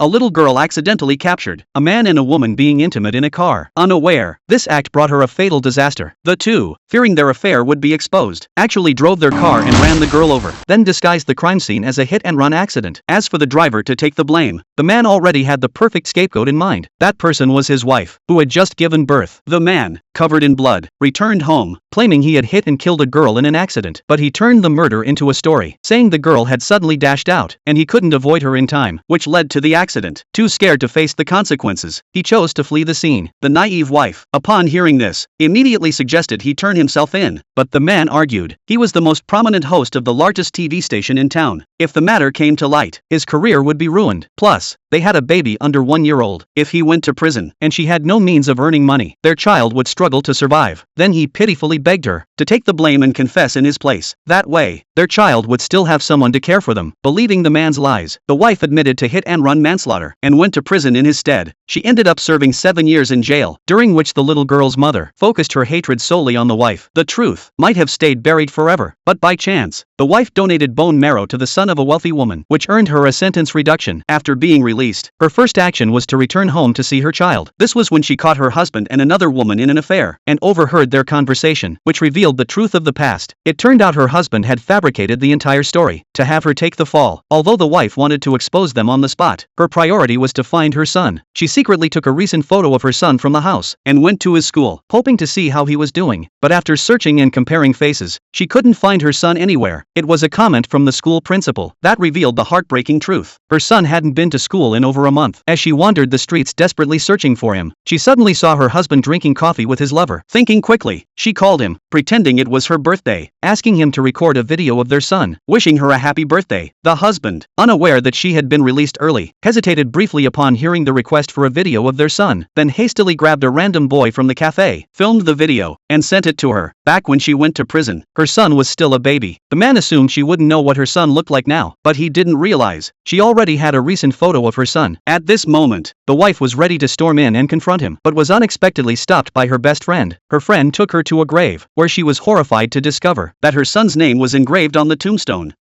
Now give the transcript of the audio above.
A little girl accidentally captured a man and a woman being intimate in a car. Unaware, this act brought her a fatal disaster. The two, fearing their affair would be exposed, actually drove their car and ran the girl over, then disguised the crime scene as a hit-and-run accident. As for the driver to take the blame, the man already had the perfect scapegoat in mind. That person was his wife, who had just given birth. The man, covered in blood, returned home, claiming he had hit and killed a girl in an accident. But he turned the murder into a story, saying the girl had suddenly dashed out, and he couldn't avoid her in time, which led to the accident. Too scared to face the consequences, he chose to flee the scene. The naive wife, upon hearing this, immediately suggested he turn himself in, but the man argued he was the most prominent host of the largest TV station in town. If the matter came to light, his career would be ruined. Plus, they had a baby under 1 year old. If he went to prison, and she had no means of earning money, their child would struggle to survive. Then he pitifully begged her to take the blame and confess in his place. That way, their child would still have someone to care for them. Believing the man's lies, the wife admitted to hit-and-run manslaughter, and went to prison in his stead. She ended up serving 7 years in jail, during which the little girl's mother focused her hatred solely on the wife. The truth might have stayed buried forever, but by chance, the wife donated bone marrow to the son of a wealthy woman, which earned her a sentence reduction. After being released, her first action was to return home to see her child. This was when she caught her husband and another woman in an affair, and overheard their conversation, which revealed the truth of the past. It turned out her husband had fabricated the entire story, to have her take the fall. Although the wife wanted to expose them on the spot, her priority was to find her son. She secretly took a recent photo of her son from the house, and went to his school, hoping to see how he was doing. But after searching and comparing faces, she couldn't find her son anywhere. It was a comment from the school principal that revealed the heartbreaking truth. Her son hadn't been to school in over a month. As she wandered the streets desperately searching for him, she suddenly saw her husband drinking coffee with his lover. Thinking quickly, she called him, pretending it was her birthday, asking him to record a video of their son, wishing her a happy birthday. The husband, unaware that she had been released early, hesitated briefly upon hearing the request for a video of their son, then hastily grabbed a random boy from the cafe, filmed the video, and sent it to her. Back when she went to prison, her son was still a baby. The man assumed she wouldn't know what her son looked like now, but he didn't realize she already had a recent photo of her son. At this moment, the wife was ready to storm in and confront him, but was unexpectedly stopped by her best friend. Her friend took her to a grave, where she was horrified to discover that her son's name was engraved on the tombstone.